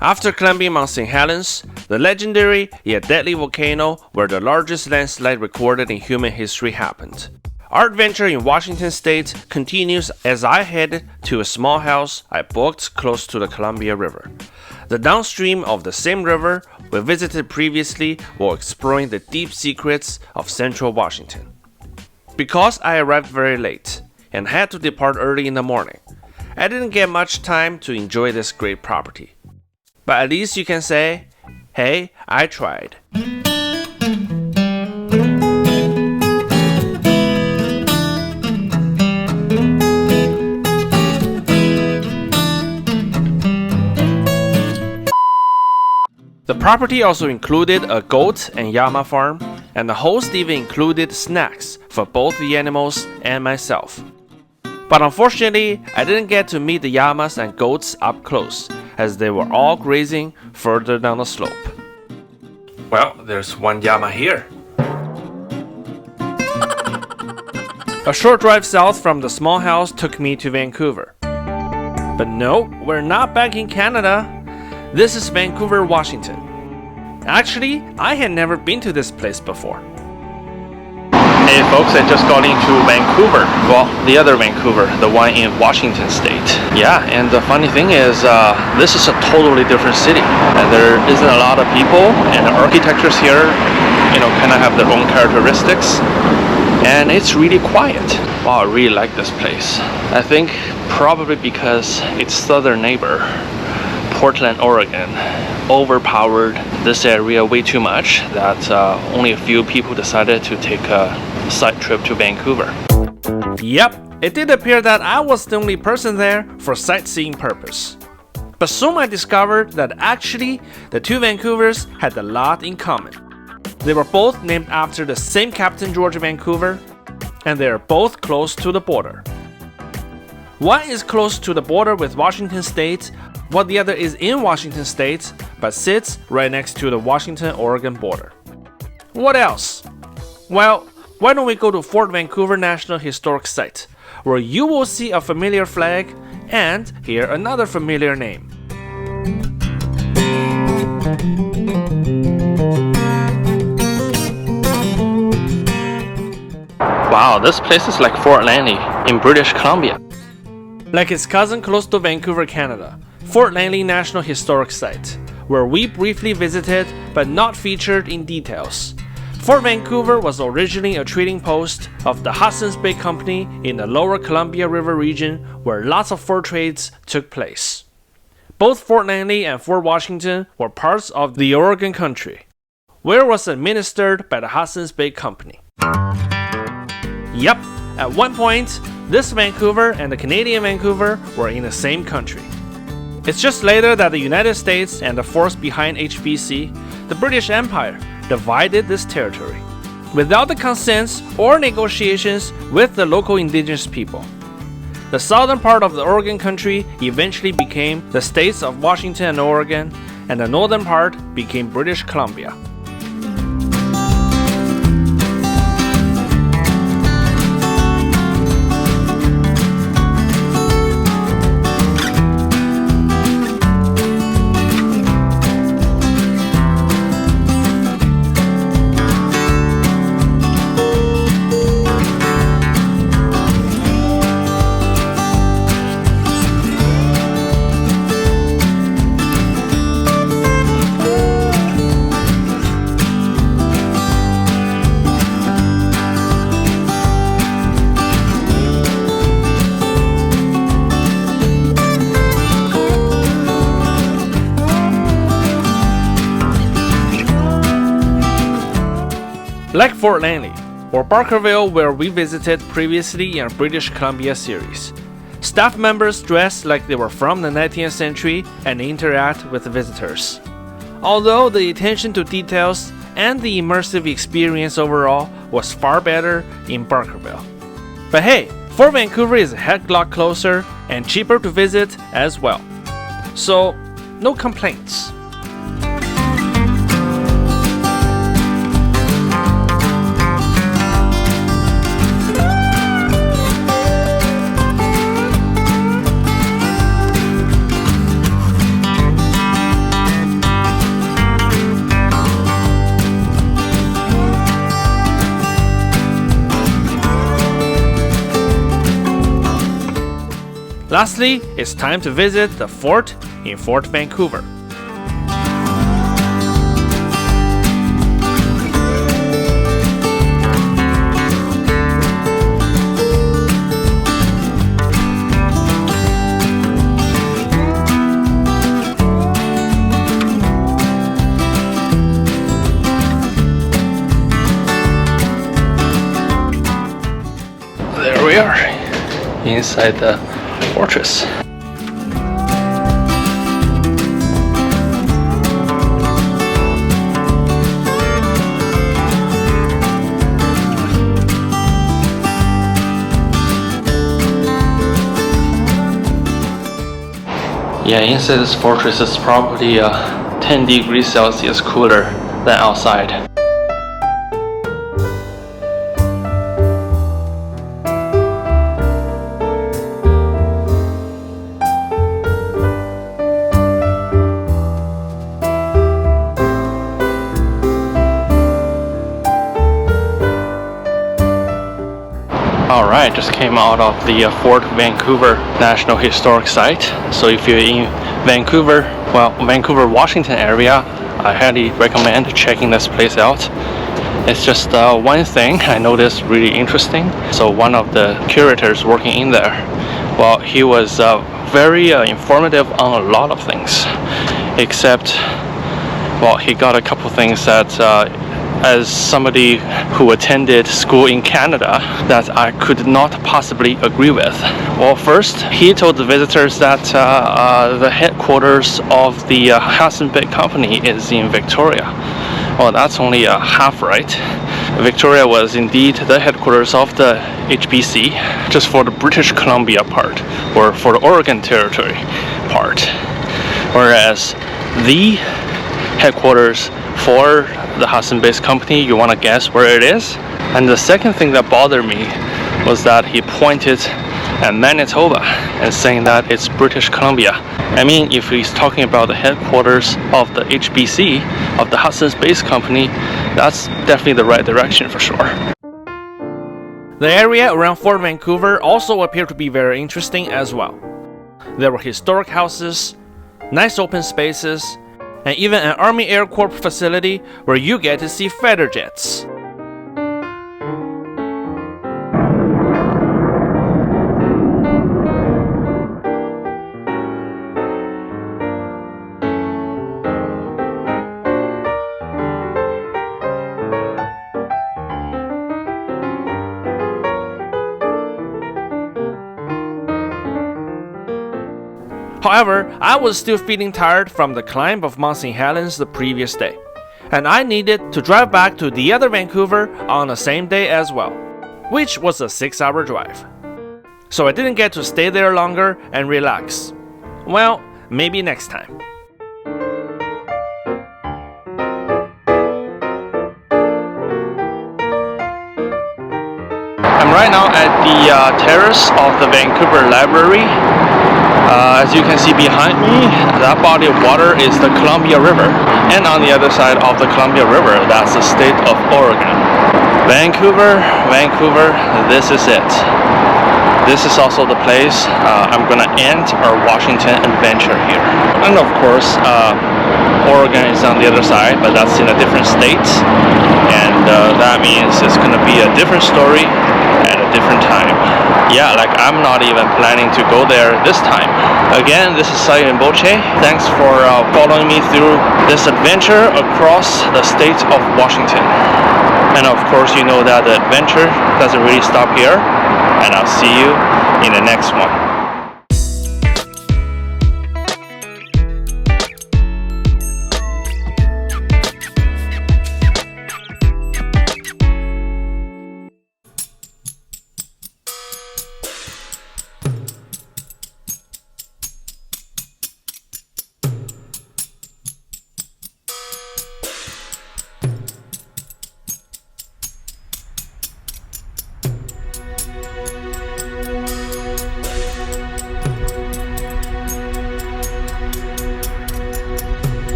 After climbing Mount St. Helens, the legendary yet deadly volcano where the largest landslide recorded in human history happened, our adventure in Washington State continues as I headed to a small house I booked close to the Columbia River, the downstream of the same river we visited previously while exploring the deep secrets of central Washington. Because I arrived very late and had to depart early in the morning, I didn't get much time to enjoy this great property. But at least you can say, hey, I tried. The property also included a goat and llama farm, and the host even included snacks for both the animals and myself. But unfortunately, I didn't get to meet the llamas and goats up close, as they were all grazing further down the slope. Well, there's one llama here. A short drive south from the small house took me to Vancouver. But no, we're not back in Canada. This is Vancouver, Washington. Actually, I had never been to this place before. Hey folks, I just got into Vancouver. Well, the other Vancouver, the one in Washington State. Yeah, and the funny thing is, this is a totally different city. And there isn't a lot of people, and the architectures here, kind of have their own characteristics. And it's really quiet. Wow, I really like this place. I think probably because its southern neighbor, Portland, Oregon, overpowered this area way too much that only a few people decided to take a side trip to Vancouver. Yep, it did appear that I was the only person there for sightseeing purpose. But soon I discovered that actually the two Vancouvers had a lot in common. They were both named after the same Captain George Vancouver, and they are both close to the border. One is close to the border with Washington State, while the other is in Washington State, but sits right next to the Washington-Oregon border. What else? Well, why don't we go to Fort Vancouver National Historic Site, where you will see a familiar flag and hear another familiar name. Wow, this place is like Fort Langley in British Columbia. Like its cousin close to Vancouver, Canada, Fort Langley National Historic Site, where we briefly visited but not featured in details. Fort Vancouver was originally a trading post of the Hudson's Bay Company in the lower Columbia River region where lots of fur trades took place. Both Fort Langley and Fort Washington were parts of the Oregon Country, where it was administered by the Hudson's Bay Company. Yep, at one point, this Vancouver and the Canadian Vancouver were in the same country. It's just later that the United States and the force behind HBC, the British Empire, divided this territory, without the consents or negotiations with the local indigenous people. The southern part of the Oregon Country eventually became the states of Washington and Oregon, and the northern part became British Columbia. Like Fort Langley, or Barkerville where we visited previously in our British Columbia series, staff members dress like they were from the 19th century and interact with visitors. Although the attention to details and the immersive experience overall was far better in Barkerville. But hey, Fort Vancouver is a heck lot closer and cheaper to visit as well. So, no complaints. Lastly, it's time to visit the fort in Fort Vancouver. There we are, inside the fortress. Yeah, inside this fortress is probably 10 degrees Celsius cooler than outside. Alright, just came out of the Fort Vancouver National Historic Site. So if you're in Vancouver, Washington area, I highly recommend checking this place out. It's just one thing I noticed really interesting. So one of the curators working in there, well, he was very informative on a lot of things, except, well, he got a couple things that as somebody who attended school in Canada, that I could not possibly agree with. Well, first, he told the visitors that the headquarters of the Hudson Bay Company is in Victoria. Well, that's only half right. Victoria was indeed the headquarters of the HBC, just for the British Columbia part, or for the Oregon Territory part. Whereas the headquarters for the Hudson-based company, you want to guess where it is? And the second thing that bothered me was that he pointed at Manitoba and saying that it's British Columbia. I mean, if he's talking about the headquarters of the HBC, of the Hudson-based company, that's definitely the right direction for sure. The area around Fort Vancouver also appeared to be very interesting as well. There were historic houses, nice open spaces, and even an Army Air Corps facility where you get to see fighter jets. However, I was still feeling tired from the climb of Mount St. Helens the previous day, and I needed to drive back to the other Vancouver on the same day as well, which was a 6-hour drive. So I didn't get to stay there longer and relax. Well, maybe next time. I'm right now at the terrace of the Vancouver Library. As you can see behind me, that body of water is the Columbia River, and on the other side of the Columbia River, that's the state of Oregon. Vancouver, this is it. This is also the place I'm gonna end our Washington adventure here. And of course, Oregon is on the other side, but that's in a different state, and that means it's gonna be a different story at a different time. Yeah, like I'm not even planning to go there this time. Again, this is Sayu Rinpoche. Thanks for following me through this adventure across the state of Washington. And of course, you know that the adventure doesn't really stop here. And I'll see you in the next one.